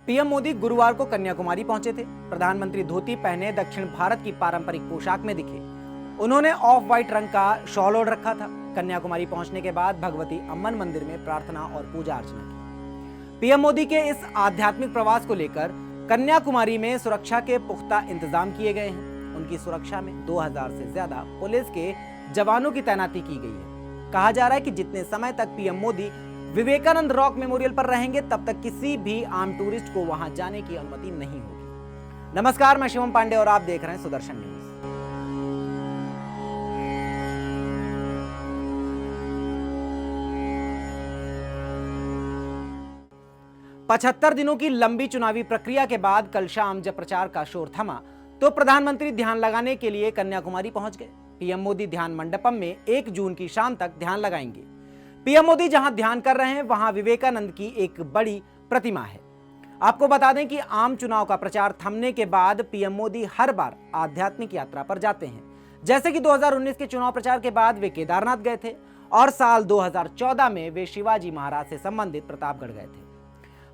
PM Modi गुरुवार को कन्याकुमारी पहुंचे थे। प्रधानमंत्री धोती पहने दक्षिण भारत की पारंपरिक पोशाक में दिखे। उन्होंने ऑफ व्हाइट रंग का शॉल ओढ़ रखा था। कन्याकुमारी पहुंचने के बाद भगवती अम्मन मंदिर में प्रार्थना और पूजा अर्चना की। पीएम मोदी के इस आध्यात्मिक प्रवास को लेकर कन्याकुमारी में सुरक्षा के पुख्ता इंतजाम किए गए हैं। उनकी सुरक्षा में 2000 से ज्यादा पुलिस के जवानों की तैनाती की गई है। कहा जा रहा है कि जितने समय तक PM Modi Vivekananda rock memorial पर रहेंगे तब तक किसी भी आम टूरिस्ट को वहां जाने की अनुमति नहीं होगी। नमस्कार, मैं शिवम पांडे और आप देख रहे हैं सुदर्शन न्यूज। 75 दिनों की लंबी चुनावी प्रक्रिया के बाद कल शाम जब प्रचार का शोर थमा तो प्रधानमंत्री ध्यान लगाने के लिए कन्याकुमारी पहुंच गए। पीएम मोदी ध्यान मंडपम में 1 जून की शाम तक ध्यान लगाएंगे। पीएम मोदी जहां ध्यान कर रहे हैं वहां विवेकानंद की एक बड़ी प्रतिमा है। आपको बता दें कि आम चुनाव का प्रचार थमने के बाद पीएम मोदी हर बार आध्यात्मिक यात्रा पर जाते हैं। जैसे कि 2019 के चुनाव प्रचार के बाद वे केदारनाथ गए थे और साल 2014 में वे शिवाजी महाराज से संबंधित प्रतापगढ़ गए थे।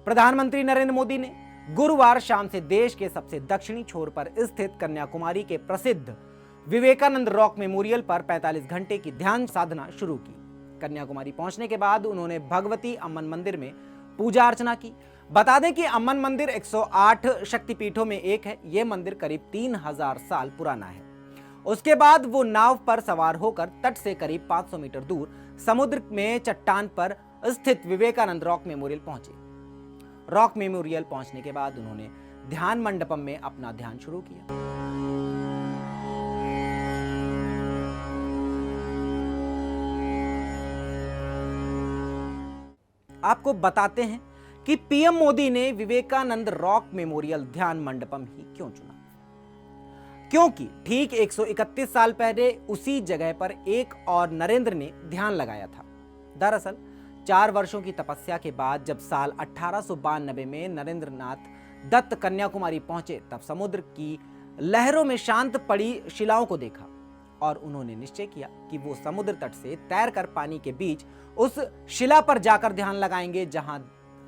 प्रधानमंत्री नरेंद्र मोदी ने गुरुवार शाम से देश के सबसे दक्षिणी छोर पर स्थित कन्याकुमारी के प्रसिद्ध विवेकानंद रॉक मेमोरियल पर 45 घंटे की ध्यान साधना शुरू की। कन्याकुमारी पहुंचने के बाद उन्होंने भगवती अम्मन मंदिर में पूजा अर्चना की। बता दें कि अम्मन मंदिर 108 शक्तिपीठों में एक है। यह मंदिर करीब 3000 साल पुराना है। उसके बाद वो नाव पर सवार होकर तट से करीब 500 मीटर दूर समुद्र में चट्टान पर स्थित विवेकानंद रॉक मेमोरियल पहुंचे। रॉक मेमोरियल पहुंचने के बाद उन्होंने ध्यान मंडपम में अपना ध्यान शुरू किया। आपको बताते हैं कि पीएम मोदी ने विवेकानंद रॉक मेमोरियल ध्यान मंडपम ही क्यों चुना। क्योंकि ठीक 131 साल पहले उसी जगह पर एक और नरेंद्र ने ध्यान लगाया था। दरअसल 4 वर्षों की तपस्या के बाद जब साल 1892 में नरेंद्र नाथ दत्त कन्याकुमारी पहुंचे तब समुद्र की लहरों में शांत पड़ी शिलाओं को देखा और उन्होंने निश्चय किया कि वो समुद्र तट से तैरकर पानी के बीच उस शिला पर जाकर ध्यान लगाएंगे जहां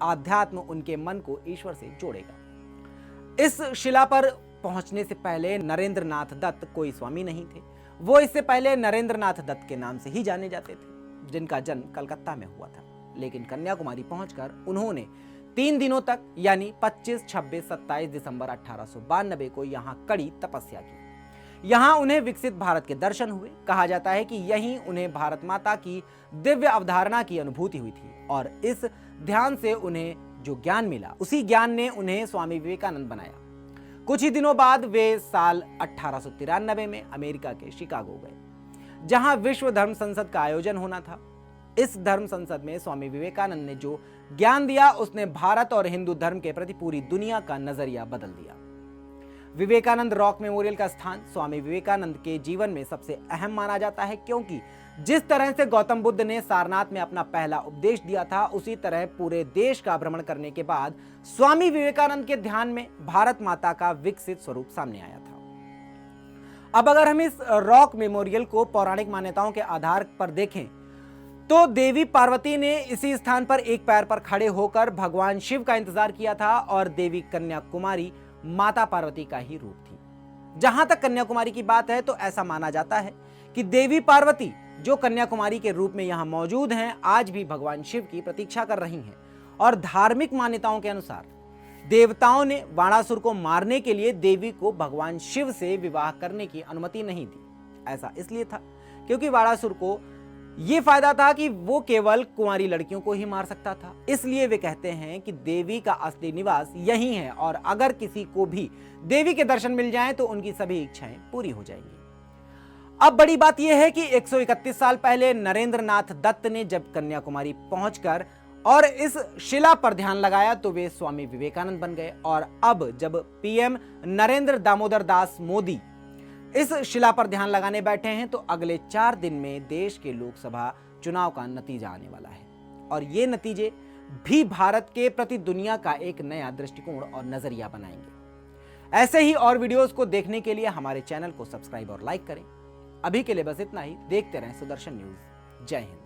आध्यात्म उनके मन को ईश्वर से जोड़ेगा। इस शिला पर पहुंचने से पहले नरेंद्र नाथ दत्त कोई स्वामी नहीं थे। वो इससे पहले नरेंद्र नाथ दत्त के नाम से ही जाने जाते थे, जिनका जन्म कलकत्ता में हुआ था। लेकिन कन्याकुमारी पहुंचकर उन्होंने 3 दिनों तक यानी 25, 26, 27 दिसंबर 1892 को यहां कड़ी तपस्या की। यहां उन्हें विकसित भारत के दर्शन हुए। कहा जाता है कि यहीं उन्हें भारत माता की दिव्य अवधारणा की अनुभूति हुई थी और इस ध्यान से उन्हें जो ज्ञान मिला उसी ज्ञान ने उन्हें स्वामी विवेकानंद बनाया। कुछ ही दिनों बाद वे साल 1893 में अमेरिका के शिकागो गए, जहां विश्व धर्म संसद का आयोजन होना था। इस धर्म संसद में स्वामी विवेकानंद ने जो ज्ञान दिया उसने भारत और हिंदू धर्म के प्रति पूरी दुनिया का नजरिया बदल दिया। विवेकानंद रॉक मेमोरियल का स्थान स्वामी विवेकानंद के जीवन में सबसे अहम माना जाता है, क्योंकि जिस तरह से गौतम बुद्ध ने सारनाथ में अपना पहला उपदेश दिया था उसी तरह पूरे देश का भ्रमण करने के बाद स्वामी विवेकानंद के ध्यान में भारत माता का विकसित स्वरूप सामने आया था। अब अगर हम इस रॉक मेमोरियल को पौराणिक मान्यताओं के आधार पर देखें तो देवी पार्वती ने इसी स्थान पर एक पैर पर खड़े होकर भगवान शिव का इंतजार किया था और देवी कन्याकुमारी माता पार्वती का ही रूप थी। जहां तक कन्याकुमारी की बात है तो ऐसा माना जाता है कि देवी पार्वती जो कन्याकुमारी के रूप में यहां मौजूद हैं आज भी भगवान शिव की प्रतीक्षा कर रही हैं और धार्मिक मान्यताओं के अनुसार देवताओं ने वाणासुर को मारने के लिए देवी को भगवान शिव से विवाह करने की अनुमति नहीं दी। ऐसा इसलिए था क्योंकि वाणासुर को यह फायदा था कि वो केवल कुंवारी लड़कियों को ही मार सकता था। इसलिए वे कहते हैं कि देवी का असली निवास यही है और अगर किसी को भी देवी के दर्शन मिल जाएं तो उनकी सभी इच्छाएं पूरी हो जाएंगी। अब बड़ी बात यह है कि 131 साल पहले नरेंद्र नाथ दत्त ने जब कन्याकुमारी पहुंचकर और इस शिला पर ध्यान लगाया तो वे स्वामी विवेकानंद बन गए। और अब जब पीएम नरेंद्र दामोदर दास मोदी इस शिला पर ध्यान लगाने बैठे हैं तो अगले 4 दिन में देश के लोकसभा चुनाव का नतीजा आने वाला है और ये नतीजे भी भारत के प्रति दुनिया का एक नया दृष्टिकोण और नजरिया बनाएंगे। ऐसे ही और वीडियोस को देखने के लिए हमारे चैनल को सब्सक्राइब और लाइक करें। अभी के लिए बस इतना ही। देखते रहें सुदर्शन न्यूज। जय हिंद।